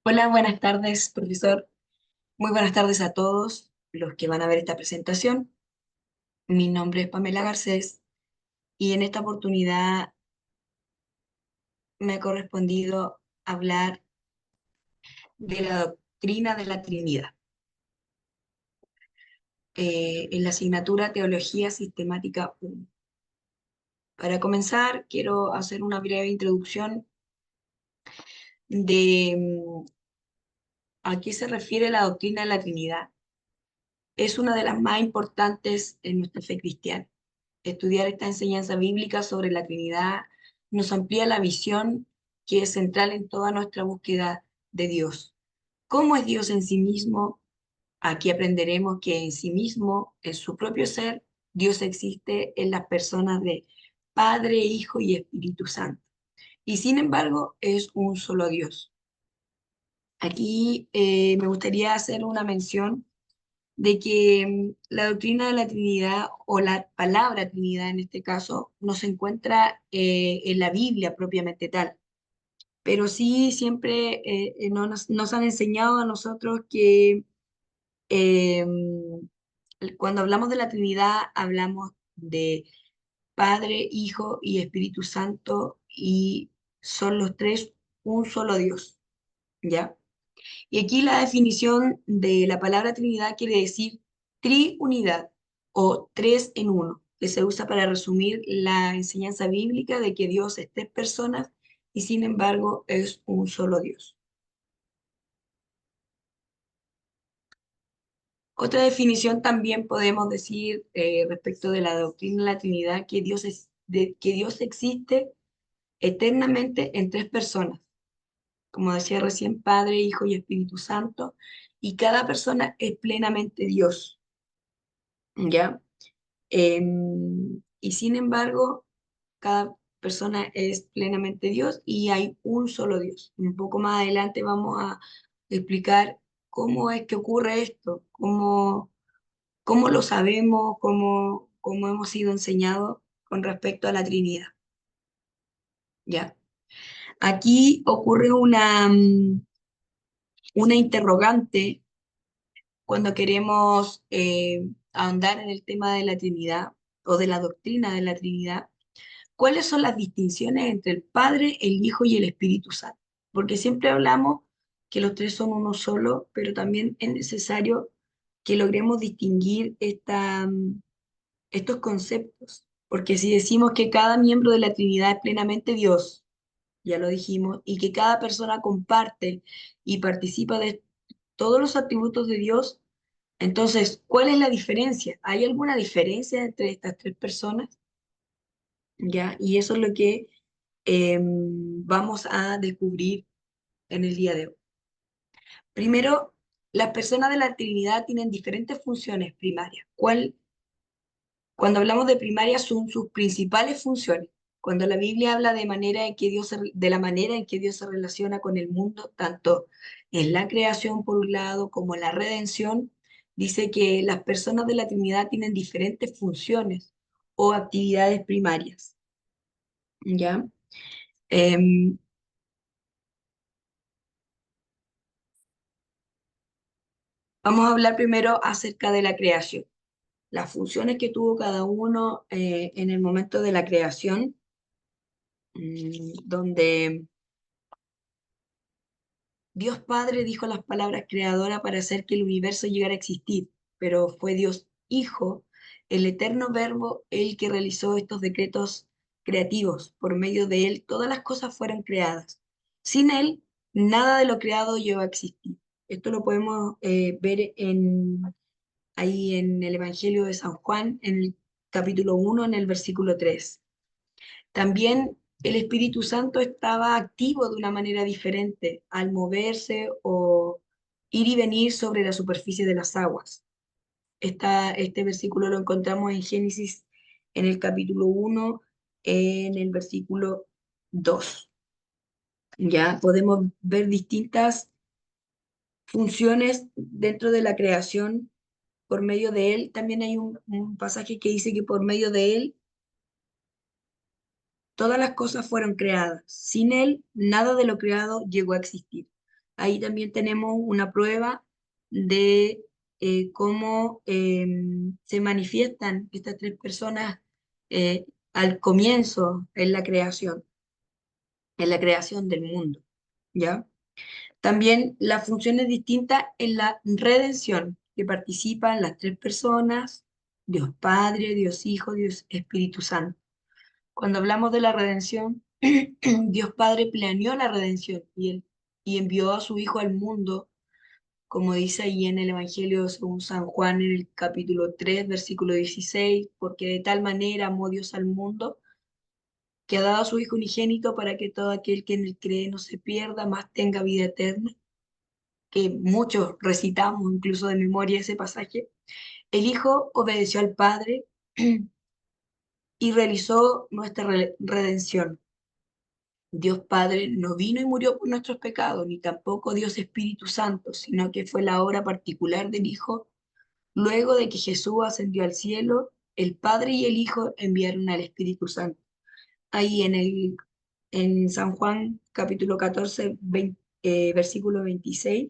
Hola, buenas tardes, profesor. Muy buenas tardes a todos los que van a ver esta presentación. Mi nombre es Pamela Garcés y en esta oportunidad me ha correspondido hablar de la doctrina de la Trinidad. En la asignatura Teología Sistemática 1. Para comenzar, quiero hacer una breve introducción de a qué se refiere la doctrina de la Trinidad. Es una de las más importantes en nuestra fe cristiana. Estudiar esta enseñanza bíblica sobre la Trinidad nos amplía la visión que es central en toda nuestra búsqueda de Dios. ¿Cómo es Dios en sí mismo? Aquí aprenderemos que en sí mismo, en su propio ser, Dios existe en las personas de Padre, Hijo y Espíritu Santo. Y sin embargo, es un solo Dios. Aquí me gustaría hacer una mención de que la doctrina de la Trinidad o la palabra Trinidad en este caso no se encuentra en la Biblia propiamente tal, pero sí siempre nos han enseñado a nosotros que eh, cuando hablamos de la Trinidad hablamos de Padre, Hijo y Espíritu Santo y son los tres un solo Dios, ¿ya? Y aquí la definición de la palabra Trinidad quiere decir triunidad o tres en uno, que se usa para resumir la enseñanza bíblica de que Dios es tres personas y sin embargo es un solo Dios. Otra definición también podemos decir respecto de la doctrina de la Trinidad, que Dios existe eternamente en tres personas, como decía recién, Padre, Hijo y Espíritu Santo, y cada persona es plenamente Dios. ¿Ya? Y sin embargo, cada persona es plenamente Dios y hay un solo Dios. Un poco más adelante vamos a explicar cómo es que ocurre esto, cómo lo sabemos, cómo hemos sido enseñados con respecto a la Trinidad. ¿Ya? Aquí ocurre una interrogante cuando queremos ahondar en el tema de la Trinidad o de la doctrina de la Trinidad. ¿Cuáles son las distinciones entre el Padre, el Hijo y el Espíritu Santo? Porque siempre hablamos que los tres son uno solo, pero también es necesario que logremos distinguir estos conceptos. Porque si decimos que cada miembro de la Trinidad es plenamente Dios, ya lo dijimos, y que cada persona comparte y participa de todos los atributos de Dios, entonces, ¿cuál es la diferencia? ¿Hay alguna diferencia entre estas tres personas? ¿Ya? Y eso es lo que vamos a descubrir en el día de hoy. Primero, las personas de la Trinidad tienen diferentes funciones primarias. Cuando hablamos de primarias son sus principales funciones. Cuando la Biblia habla de la manera en que Dios se relaciona con el mundo, tanto en la creación por un lado como en la redención, dice que las personas de la Trinidad tienen diferentes funciones o actividades primarias. ¿Ya? Em, Vamos a hablar primero acerca de la creación, las funciones que tuvo cada uno en el momento de la creación, donde Dios Padre dijo las palabras creadora para hacer que el universo llegara a existir, pero fue Dios Hijo, el eterno Verbo, el que realizó estos decretos creativos. Por medio de él, todas las cosas fueron creadas. Sin él, nada de lo creado llegó a existir. Esto lo podemos ver ahí en el Evangelio de San Juan, en el capítulo 1, en el versículo 3. También el Espíritu Santo estaba activo de una manera diferente al moverse o ir y venir sobre la superficie de las aguas. Este versículo lo encontramos en Génesis en el capítulo 1, en el versículo 2. Ya podemos ver distintas funciones dentro de la creación por medio de él. También hay un pasaje que dice que por medio de él todas las cosas fueron creadas. Sin él, nada de lo creado llegó a existir. Ahí también tenemos una prueba de cómo se manifiestan estas tres personas al comienzo en la creación del mundo, ¿ya? También la función es distinta en la redención, que participan las tres personas, Dios Padre, Dios Hijo, Dios Espíritu Santo. Cuando hablamos de la redención, Dios Padre planeó la redención y envió a su Hijo al mundo, como dice ahí en el Evangelio según San Juan en el capítulo 3 versículo 16, porque de tal manera amó Dios al mundo que ha dado a su Hijo unigénito para que todo aquel que en él cree no se pierda, más tenga vida eterna, que muchos recitamos incluso de memoria ese pasaje. El Hijo obedeció al Padre y realizó nuestra redención. Dios Padre no vino y murió por nuestros pecados, ni tampoco Dios Espíritu Santo, sino que fue la obra particular del Hijo. Luego de que Jesús ascendió al cielo, el Padre y el Hijo enviaron al Espíritu Santo. Ahí en San Juan capítulo 14, versículo 26,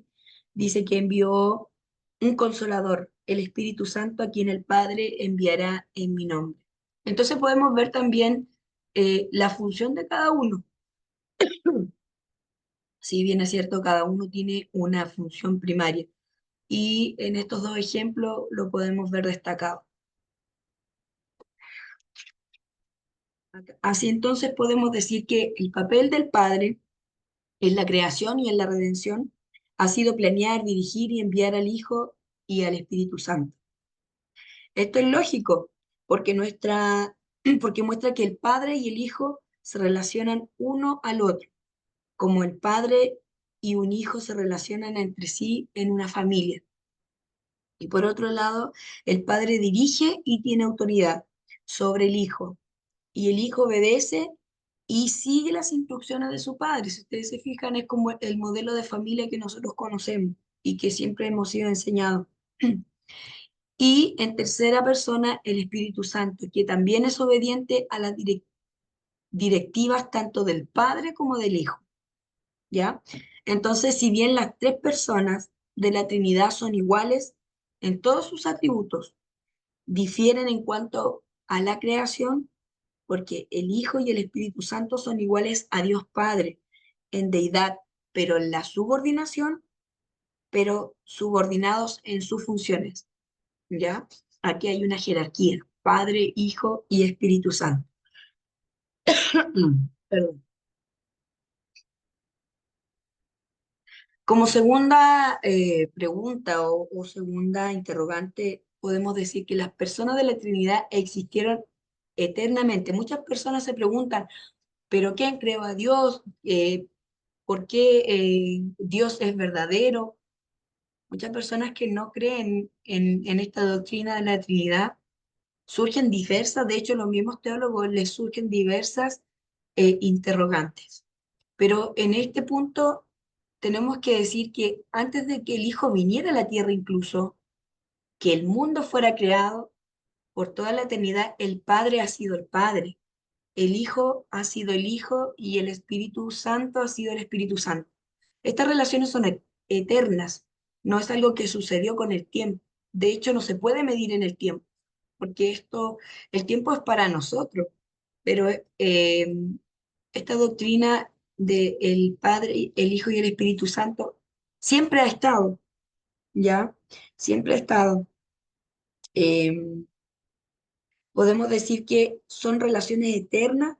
dice que envió un consolador, el Espíritu Santo, a quien el Padre enviará en mi nombre. Entonces podemos ver también la función de cada uno. Si bien es cierto, cada uno tiene una función primaria y en estos dos ejemplos lo podemos ver destacado. Así entonces podemos decir que el papel del Padre en la creación y en la redención ha sido planear, dirigir y enviar al Hijo y al Espíritu Santo. Esto es lógico porque, porque muestra que el Padre y el Hijo se relacionan uno al otro, como el Padre y un hijo se relacionan entre sí en una familia. Y por otro lado, el Padre dirige y tiene autoridad sobre el Hijo, y el Hijo obedece y sigue las instrucciones de su Padre. Si ustedes se fijan, es como el modelo de familia que nosotros conocemos y que siempre hemos sido enseñados. Y en tercera persona, el Espíritu Santo, que también es obediente a las directivas tanto del Padre como del Hijo, ¿ya? Entonces, si bien las tres personas de la Trinidad son iguales en todos sus atributos, difieren en cuanto a la creación, porque el Hijo y el Espíritu Santo son iguales a Dios Padre en deidad, pero en la subordinación, pero subordinados en sus funciones, ¿ya? Aquí hay una jerarquía, Padre, Hijo y Espíritu Santo. Perdón. Como segunda pregunta o segunda interrogante, podemos decir que las personas de la Trinidad existieron eternamente. Muchas personas se preguntan, ¿pero quién creó a Dios? ¿Por qué Dios es verdadero? Muchas personas que no creen en esta doctrina de la Trinidad surgen diversas, de hecho los mismos teólogos les surgen diversas interrogantes. Pero en este punto tenemos que decir que antes de que el Hijo viniera a la tierra incluso, que el mundo fuera creado, por toda la eternidad, el Padre ha sido el Padre, el Hijo ha sido el Hijo y el Espíritu Santo ha sido el Espíritu Santo. Estas relaciones son eternas, no es algo que sucedió con el tiempo. De hecho, no se puede medir en el tiempo, porque el tiempo es para nosotros, pero esta doctrina de el Padre, el Hijo y el Espíritu Santo siempre ha estado, ¿ya? Siempre ha estado. Eh, Podemos decir que son relaciones eternas,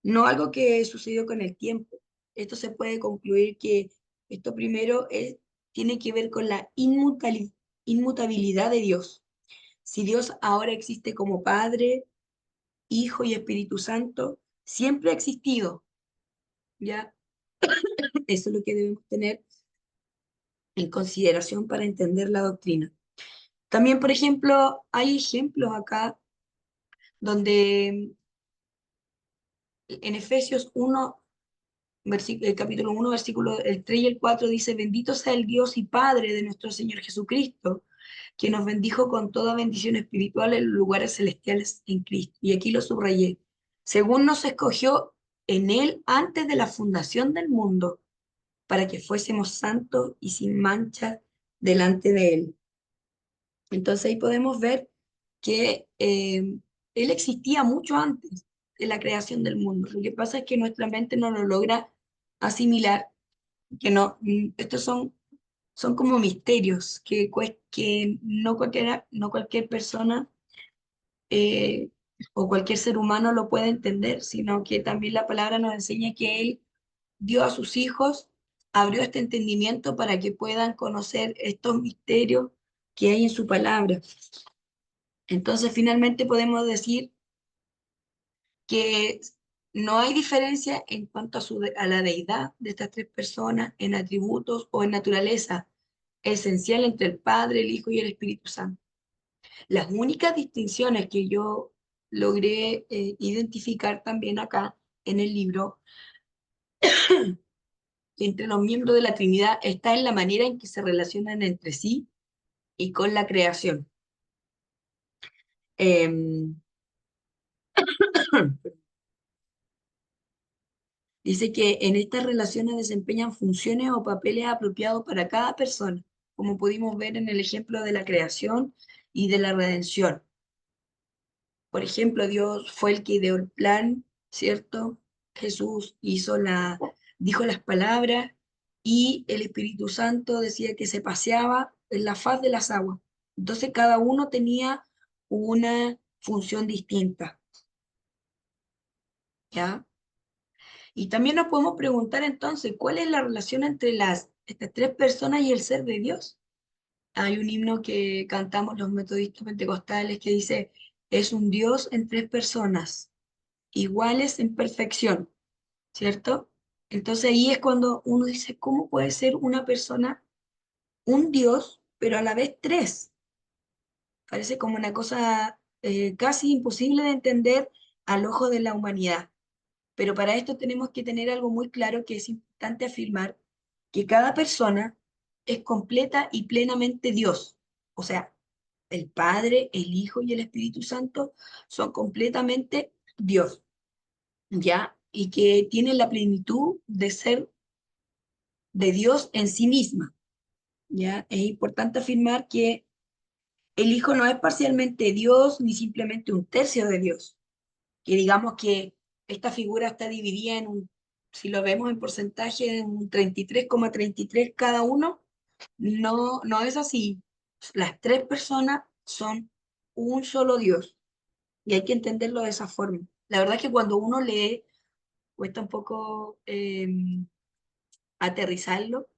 no algo que sucedió con el tiempo. Esto se puede concluir que esto primero tiene que ver con la inmutabilidad de Dios. Si Dios ahora existe como Padre, Hijo y Espíritu Santo, siempre ha existido, ¿ya? Eso es lo que debemos tener en consideración para entender la doctrina. También, por ejemplo, hay ejemplos acá donde en Efesios 1, el capítulo 1, versículo el 3 y el 4 dice, bendito sea el Dios y Padre de nuestro Señor Jesucristo, que nos bendijo con toda bendición espiritual en los lugares celestiales en Cristo. Y aquí lo subrayé. Según nos escogió en Él antes de la fundación del mundo, para que fuésemos santos y sin mancha delante de Él. Entonces ahí podemos ver que Él existía mucho antes de la creación del mundo. Lo que pasa es que nuestra mente no lo logra asimilar, que no, estos son como misterios que no cualquier persona eh, o cualquier ser humano lo puede entender, sino que también la palabra nos enseña que Él dio a sus hijos, abrió este entendimiento para que puedan conocer estos misterios que hay en su palabra. Entonces, finalmente podemos decir que no hay diferencia en cuanto a la deidad de estas tres personas en atributos o en naturaleza esencial entre el Padre, el Hijo y el Espíritu Santo. Las únicas distinciones que yo logré identificar también acá en el libro entre los miembros de la Trinidad está en la manera en que se relacionan entre sí y con la creación. Em, Dice que en estas relaciones desempeñan funciones o papeles apropiados para cada persona, como pudimos ver en el ejemplo de la creación y de la redención. Por ejemplo, Dios fue el que ideó el plan, ¿cierto? Jesús dijo las palabras y el Espíritu Santo decía que se paseaba en la faz de las aguas. Entonces cada uno tenía una función distinta, ¿ya? Y también nos podemos preguntar entonces, ¿cuál es la relación entre estas tres personas y el ser de Dios? Hay un himno que cantamos los metodistas pentecostales que dice, es un Dios en tres personas, iguales en perfección, ¿cierto? Entonces ahí es cuando uno dice, ¿cómo puede ser una persona un Dios, pero a la vez tres? Parece como una cosa casi imposible de entender al ojo de la humanidad. Pero para esto tenemos que tener algo muy claro que es importante afirmar que cada persona es completa y plenamente Dios. O sea, el Padre, el Hijo y el Espíritu Santo son completamente Dios, ¿ya? Y que tienen la plenitud de ser de Dios en sí misma, ¿ya? Es importante afirmar que el Hijo no es parcialmente Dios ni simplemente un tercio de Dios, que digamos que esta figura está dividida si lo vemos en porcentaje, en un 33,33 cada uno, no es así. Las tres personas son un solo Dios y hay que entenderlo de esa forma. La verdad es que cuando uno lee, cuesta un poco aterrizarlo,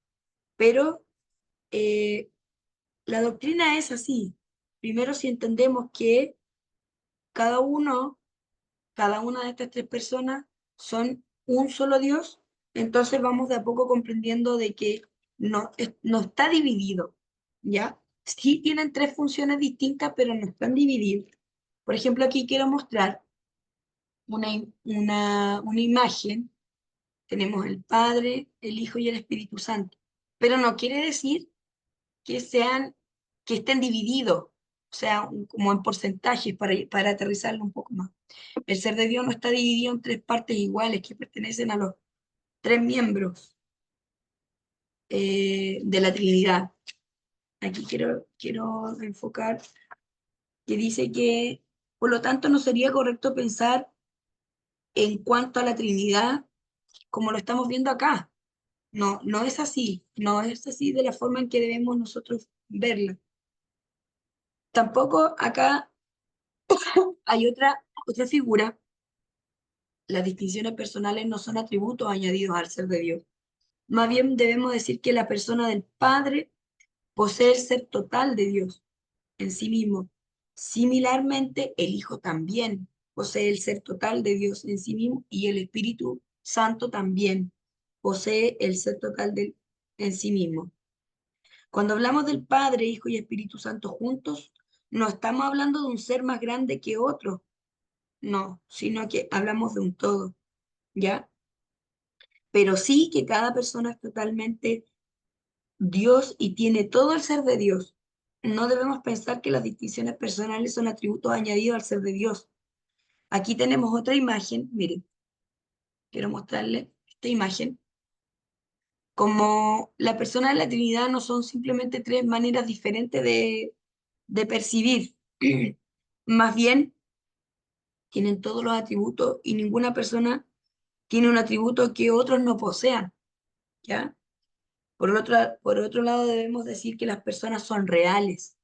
pero eh, la doctrina es así. Primero, si entendemos que cada uno cada una de estas tres personas son un solo Dios, entonces vamos de a poco comprendiendo de que no está dividido, ¿ya? Sí tienen tres funciones distintas, pero no están divididos. Por ejemplo, aquí quiero mostrar una imagen. Tenemos el Padre, el Hijo y el Espíritu Santo, pero no quiere decir que que estén divididos, o sea, como en porcentajes para aterrizarlo un poco más. El ser de Dios no está dividido en tres partes iguales que pertenecen a los tres miembros de la Trinidad. Aquí quiero enfocar que dice que, por lo tanto, no sería correcto pensar en cuanto a la Trinidad como lo estamos viendo acá. No es así, no es así de la forma en que debemos nosotros verla. Tampoco acá hay otra figura. Las distinciones personales no son atributos añadidos al ser de Dios. Más bien debemos decir que la persona del Padre posee el ser total de Dios en sí mismo. Similarmente, el Hijo también posee el ser total de Dios en sí mismo y el Espíritu Santo también posee el ser total en sí mismo. Cuando hablamos del Padre, Hijo y Espíritu Santo juntos, no estamos hablando de un ser más grande que otro, no, sino que hablamos de un todo, ¿ya? Pero sí que cada persona es totalmente Dios y tiene todo el ser de Dios. No debemos pensar que las distinciones personales son atributos añadidos al ser de Dios. Aquí tenemos otra imagen, miren, quiero mostrarle esta imagen. Como la persona de la Trinidad no son simplemente tres maneras diferentes de percibir, más bien tienen todos los atributos y ninguna persona tiene un atributo que otros no posean, ¿ya? Por otro lado, debemos decir que las personas son reales,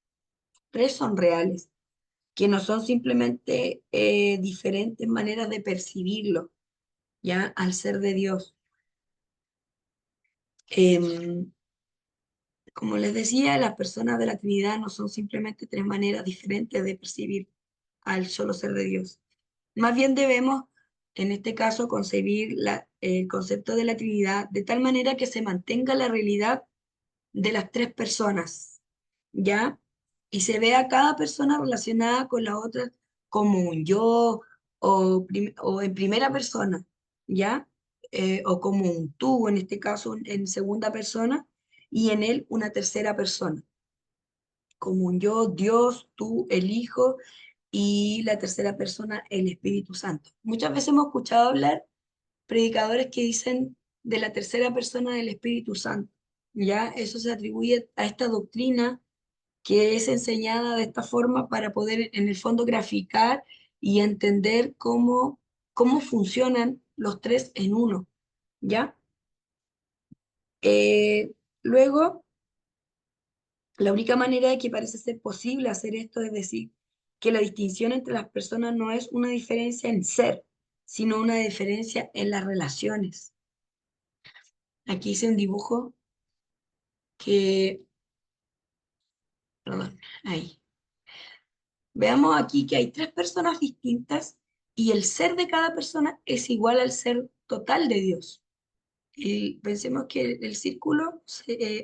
tres son reales, que no son simplemente diferentes maneras de percibirlo, ¿ya? Al ser de Dios. Em, Como les decía, las personas de la Trinidad no son simplemente tres maneras diferentes de percibir al solo ser de Dios. Más bien debemos, en este caso, concebir el concepto de la Trinidad de tal manera que se mantenga la realidad de las tres personas, ¿ya? Y se ve a cada persona relacionada con la otra como un yo o en primera persona, ¿ya? O como un tú, en este caso en segunda persona, y en él una tercera persona, como un yo, Dios, tú, el Hijo, y la tercera persona, el Espíritu Santo. Muchas veces hemos escuchado hablar predicadores que dicen de la tercera persona del Espíritu Santo. Ya eso se atribuye a esta doctrina que es enseñada de esta forma para poder en el fondo graficar y entender cómo funcionan los tres en uno. ¿Ya? Luego, la única manera de que parece ser posible hacer esto es decir que la distinción entre las personas no es una diferencia en ser, sino una diferencia en las relaciones. Aquí hice un dibujo que, perdón, ahí. Veamos aquí que hay tres personas distintas y el ser de cada persona es igual al ser total de Dios. Y pensemos que el círculo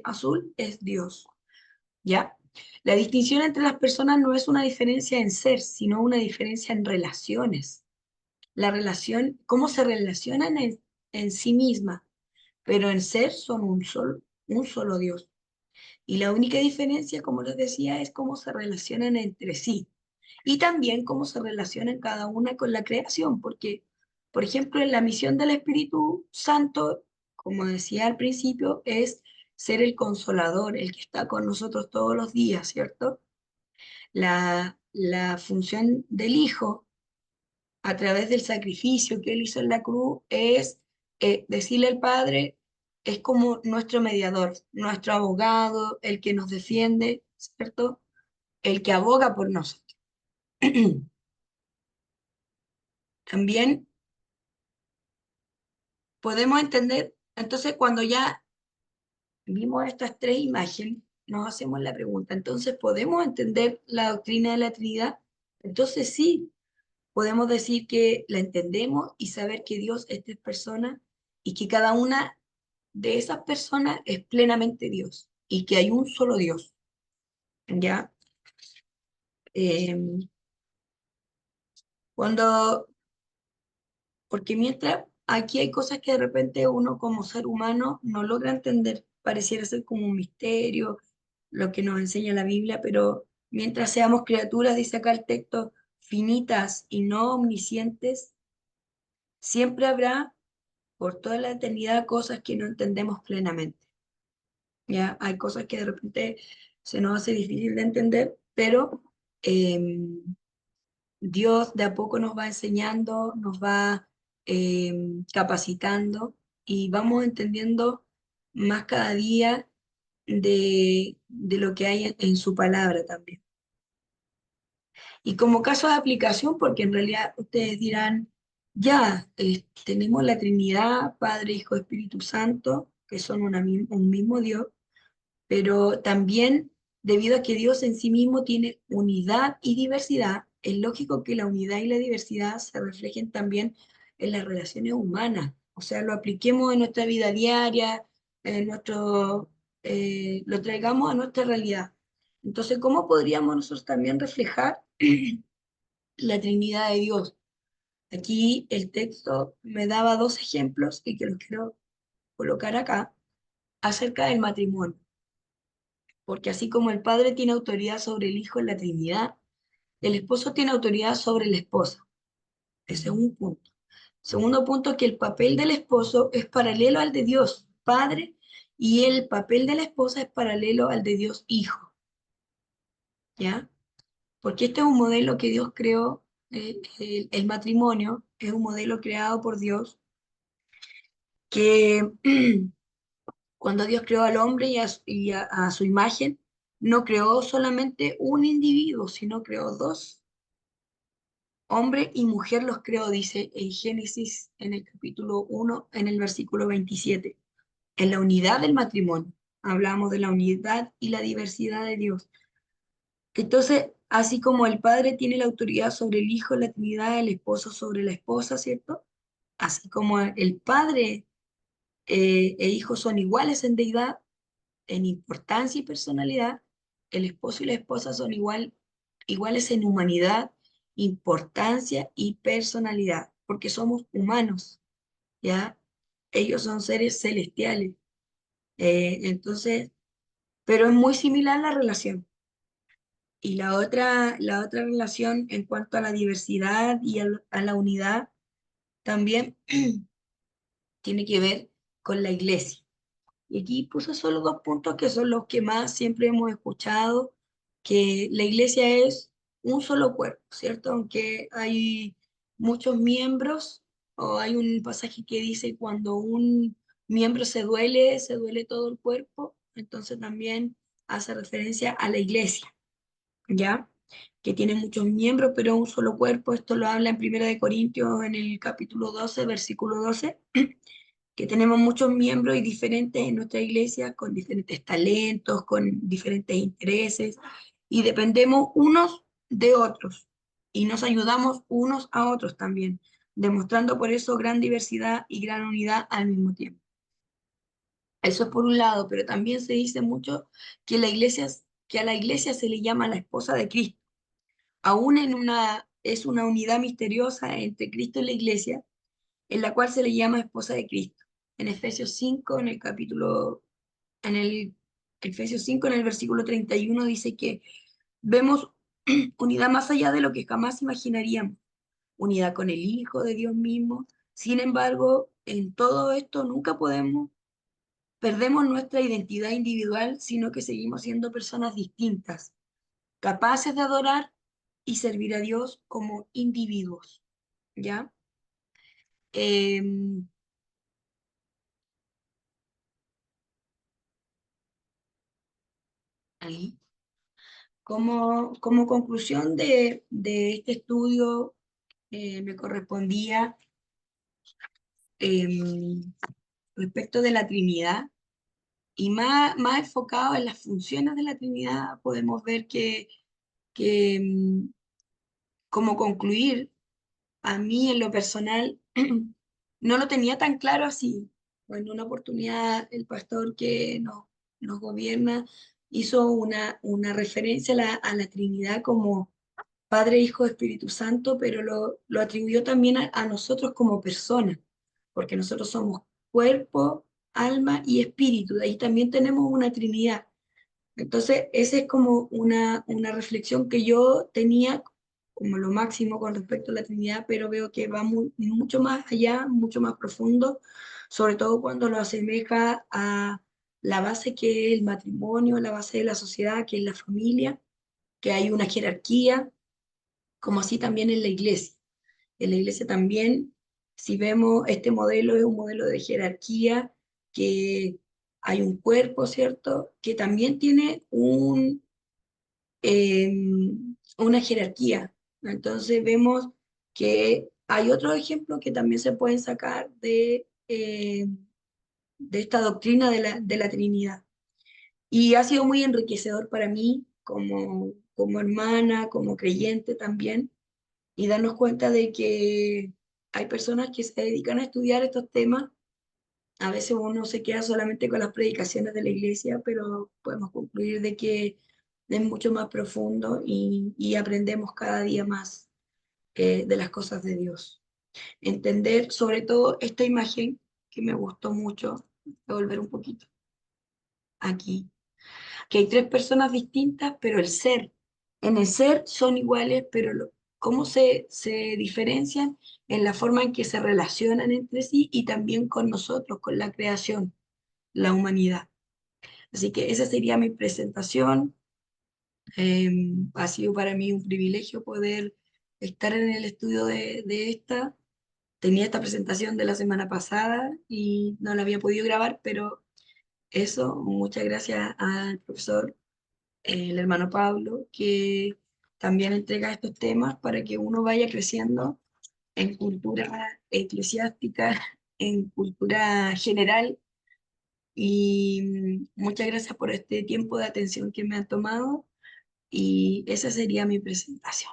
azul es Dios, ¿ya? La distinción entre las personas no es una diferencia en ser, sino una diferencia en relaciones. La relación, cómo se relacionan en sí misma, pero en ser son un solo Dios. Y la única diferencia, como les decía, es cómo se relacionan entre sí y también cómo se relacionan cada una con la creación, porque, por ejemplo, en la misión del Espíritu Santo, como decía al principio, es ser el consolador, el que está con nosotros todos los días, ¿cierto? La función del Hijo a través del sacrificio que Él hizo en la cruz es decirle al Padre, es como nuestro mediador, nuestro abogado, el que nos defiende, ¿cierto? El que aboga por nosotros. También podemos entender, entonces cuando ya vimos estas tres imágenes, nos hacemos la pregunta, entonces, ¿podemos entender la doctrina de la Trinidad? Entonces sí, podemos decir que la entendemos y saber que Dios es tres personas y que cada una de esas personas es plenamente Dios y que hay un solo Dios, ¿ya? Eh, cuando, porque mientras aquí hay cosas que de repente uno como ser humano no logra entender, pareciera ser como un misterio, lo que nos enseña la Biblia, pero mientras seamos criaturas, dice acá el texto, finitas y no omniscientes, siempre habrá por toda la eternidad cosas que no entendemos plenamente. Ya hay cosas que de repente se nos hace difícil de entender, pero Dios de a poco nos va enseñando, nos va capacitando y vamos entendiendo más cada día de lo que hay en su palabra también. Y como caso de aplicación, porque en realidad ustedes dirán, ya, tenemos la Trinidad, Padre, Hijo, Espíritu Santo, que son un mismo Dios, pero también debido a que Dios en sí mismo tiene unidad y diversidad, es lógico que la unidad y la diversidad se reflejen también en las relaciones humanas, o sea, lo apliquemos en nuestra vida diaria, lo traigamos a nuestra realidad. Entonces, ¿cómo podríamos nosotros también reflejar la Trinidad de Dios? Aquí el texto me daba dos ejemplos y que los quiero colocar acá acerca del matrimonio. Porque así como el padre tiene autoridad sobre el hijo en la Trinidad, el esposo tiene autoridad sobre la esposa. Ese es un punto. Segundo punto, que el papel del esposo es paralelo al de Dios, Padre, y el papel de la esposa es paralelo al de Dios Hijo, ¿ya? Porque este es un modelo que Dios creó, el matrimonio es un modelo creado por Dios que cuando Dios creó al hombre y a su imagen, no creó solamente un individuo, sino creó dos. Hombre y mujer los creó, dice en Génesis, en el capítulo 1 en el versículo 27. En la unidad del matrimonio, hablamos de la unidad y la diversidad de Dios. Entonces, así como el padre tiene la autoridad sobre el hijo, la Trinidad, el esposo sobre la esposa, ¿cierto? Así como el padre e hijo son iguales en deidad, en importancia y personalidad, el esposo y la esposa son iguales en humanidad, importancia y personalidad, porque somos humanos, ¿ya? Ellos son seres celestiales. Entonces, pero es muy similar la relación. Y la otra relación en cuanto a la diversidad y a la unidad también tiene que ver con la iglesia. Y aquí puse solo dos puntos que son los que más siempre hemos escuchado, que la iglesia es un solo cuerpo, ¿cierto? Aunque hay muchos miembros, o hay un pasaje que dice cuando un miembro se duele todo el cuerpo, entonces también hace referencia a la iglesia, ¿ya? Que tiene muchos miembros, pero un solo cuerpo. Esto lo habla en Primera de Corintios en el capítulo 12 versículo 12 que tenemos muchos miembros y diferentes en nuestra iglesia, con diferentes talentos, con diferentes intereses, y dependemos unos de otros, y nos ayudamos unos a otros también, demostrando por eso gran diversidad y gran unidad al mismo tiempo. Eso es por un lado, pero también se dice mucho que que a la iglesia se le llama la esposa de Cristo. Aún es una unidad misteriosa entre Cristo y la iglesia, en la cual se le llama esposa de Cristo. En Efesios 5, en el Efesios 5, en el versículo 31, dice que vemos unidad más allá de lo que jamás imaginaríamos, unidad con el Hijo de Dios mismo. Sin embargo, en todo esto nunca perdemos nuestra identidad individual, sino que seguimos siendo personas distintas, capaces de adorar y servir a Dios como individuos, ¿ya? Em, ahí. Como conclusión de este estudio, me correspondía em, respecto de la Trinidad y más enfocado en las funciones de la Trinidad, podemos ver que como concluir, a mí en lo personal no lo tenía tan claro así. En una oportunidad el pastor que nos gobierna hizo una referencia a la Trinidad como Padre, Hijo, Espíritu Santo, pero lo atribuyó también a nosotros como personas, porque nosotros somos cuerpo, alma y espíritu. De ahí también tenemos una Trinidad. Entonces, esa es como una reflexión que yo tenía como lo máximo con respecto a la Trinidad, pero veo que va mucho más allá, mucho más profundo, sobre todo cuando lo asemeja a la base que es el matrimonio, la base de la sociedad, que es la familia, que hay una jerarquía, como así también en la iglesia. En la iglesia también, si vemos este modelo, es un modelo de jerarquía, que hay un cuerpo, ¿cierto? Que también tiene eh, una jerarquía. Entonces vemos que hay otros ejemplos que también se pueden sacar de esta doctrina de la Trinidad. Y ha sido muy enriquecedor para mí como hermana, como creyente también, y darnos cuenta de que hay personas que se dedican a estudiar estos temas. A veces uno se queda solamente con las predicaciones de la iglesia, pero podemos concluir de que es mucho más profundo y aprendemos cada día más de las cosas de Dios. Entender sobre todo esta imagen que me gustó mucho, voy a volver un poquito aquí, que hay tres personas distintas, pero en el ser son iguales, pero cómo se diferencian en la forma en que se relacionan entre sí y también con nosotros, con la creación. la humanidad. Así que esa sería mi presentación. Ha sido para mí un privilegio poder estar en el estudio de esta. Tenía esta presentación de la semana pasada y no la había podido grabar, pero eso, muchas gracias al profesor, el hermano Pablo, que también entrega estos temas para que uno vaya creciendo en cultura eclesiástica, en cultura general. Y muchas gracias por este tiempo de atención que me han tomado y esa sería mi presentación.